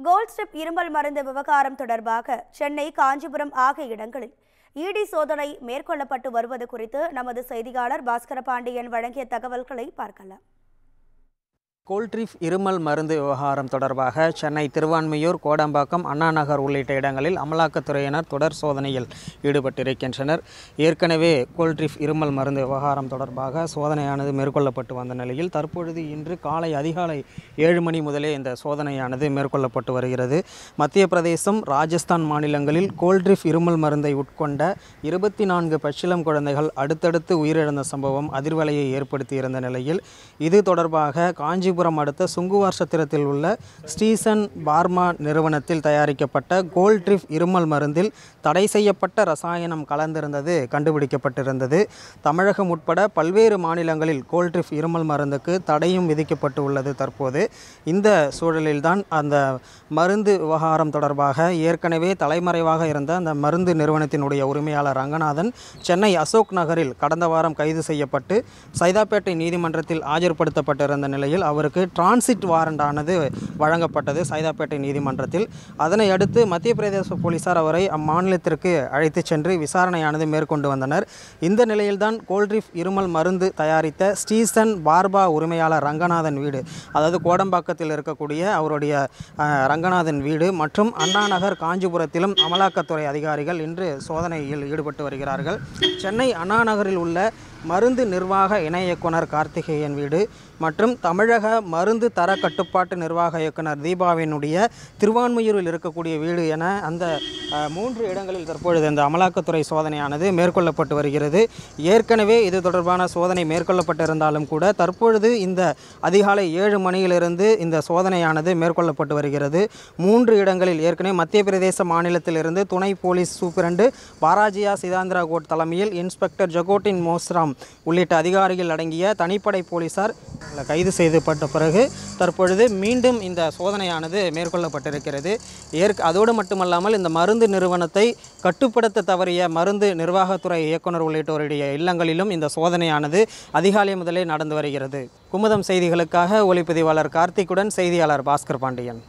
Gold strip இருமல் மருந்து விவகாரம் தொடர்பாக சென்னை, காஞ்சிபுரம் ஆகிய இடங்களில் இடி சோதனை மேற்கொள்ளப்பட்டு வருவது குறித்து நமது செய்தியாளர் பாஸ்கர பாண்டியன் வழங்கிய தகவல்களை பார்க்கலாம். கோல்ட்ரிப் இருமல் மருந்து விவகாரம் தொடர்பாக சென்னை, திருவான்மியூர், கோடம்பாக்கம், அண்ணா நகர் உள்ளிட்ட இடங்களில் அமலாக்கத்துறையினர் தொடர் சோதனையில் ஈடுபட்டிருக்கின்றனர். ஏற்கனவே கோல்ட்ரிப் இருமல் மருந்து விவகாரம் தொடர்பாக சோதனையானது மேற்கொள்ளப்பட்டு வந்த நிலையில் தற்பொழுது இன்று காலை அதிகாலை 7 மணி முதலே இந்த சோதனையானது மேற்கொள்ளப்பட்டு வருகிறது. மத்திய பிரதேசம், ராஜஸ்தான் மாநிலங்களில் கோல்ட்ரிப் இருமல் மருந்தை உட்கொண்ட 24 பச்சிளம் குழந்தைகள் அடுத்தடுத்து உயிரிழந்த சம்பவம் அதிர்வலையை ஏற்படுத்தியிருந்த நிலையில் இது தொடர்பாக காஞ்சிபுரம் அடுத்த சுங்குவார் சத்திரத்தில் உள்ள ஸ்ரீசன் பார்மா நிறுவனத்தில் தயாரிக்கப்பட்ட கோல்ட்ரிப் இருமல் மருந்தில் தடை செய்யப்பட்ட ரசாயனம் கலந்திருந்தது கண்டுபிடிக்கப்பட்டிருந்தது. தமிழகம் உட்பட பல்வேறு மாநிலங்களில் கோல்ட்ரிப் இருமல் மருந்துக்கு தடையும் விதிக்கப்பட்டு உள்ளது. தற்போது இந்த சூழலில்தான் அந்த மருந்து விவகாரம் தொடர்பாக ஏற்கனவே தலைமறைவாக இருந்த அந்த மருந்து நிறுவனத்தினுடைய உரிமையாளர் ரங்கநாதன் சென்னை அசோக் நகரில் கடந்த வாரம் கைது செய்யப்பட்டு சைதாப்பேட்டை நீதிமன்றத்தில் ஆஜர்படுத்தப்பட்டிருந்த நிலையில் அவருக்கு டிரான்சிட் வாரண்ட் ஆனது வழங்கப்பட்டது சைதாப்பேட்டை நீதிமன்றத்தில். அதனை அடுத்து மத்திய பிரதேச போலீசார் அவரை அம்மாநிலத்திற்கு அழைத்து சென்று விசாரணையானது மேற்கொண்டு வந்தனர். இந்த நிலையில்தான் கோல்ட்ரிப் இருமல் மருந்து தயாரித்த ஸ்ரீசன் பார்பா உரிமையாளர் ரங்கநாதன் வீடு, அதாவது கோடம்பாக்கத்தில் இருக்கக்கூடிய அவருடைய ரங்கநாதன் வீடு மற்றும் அண்ணா நகர், காஞ்சிபுரத்திலும் அமலாக்கத்துறை அதிகாரிகள் இன்று சோதனையில் ஈடுபட்டு வருகிறார்கள். சென்னை அண்ணா நகரில் உள்ள மருந்து நிர்வாக இணை இயக்குனர் கார்த்திகேயன் வீடு மற்றும் தமிழக மருந்து தர கட்டுப்பாட்டு நிர்வாக இயக்குனர் தீபாவினுடைய திருவான்மியூரில் இருக்கக்கூடிய வீடு என அந்த 3 இடங்களில் தற்பொழுது இந்த அமலாக்கத்துறை சோதனையானது மேற்கொள்ளப்பட்டு வருகிறது. ஏற்கனவே இது தொடர்பான சோதனை மேற்கொள்ளப்பட்டிருந்தாலும் கூட தற்பொழுது இந்த அதிகாலை 7 மணியிலிருந்து இந்த சோதனையானது மேற்கொள்ளப்பட்டு வருகிறது. 3 இடங்களில் ஏற்கனவே மத்திய பிரதேச மாநிலத்திலிருந்து துணை போலீஸ் சூப்பிரண்டு பாராஜியா சிதாந்திரா கோட் தலைமையில் இன்ஸ்பெக்டர் ஜகோட்டின் மோஸ்ராம் உள்ளிட்ட அதிகாரிகள் அடங்கிய தனிப்படை போலீசார் கைது செய்யப்பட்ட பிறகு தற்பொழுது மீண்டும் இந்த சோதனையானது மேற்கொள்ளப்பட்டிருக்கிறது. அதோடு மட்டுமல்லாமல் இந்த மருந்து நிறுவனத்தை கட்டுப்படுத்த தவறிய மருந்து நிர்வாகத்துறை இயக்குனர் உள்ளிட்டோருடைய இல்லங்களிலும் இந்த சோதனையானது அதிகாலை முதலே நடந்து வருகிறது. குமுதம் செய்திகளுக்காக ஒளிப்பதிவாளர் கார்த்திக்குடன் செய்தியாளர் பாஸ்கர் பாண்டியன்.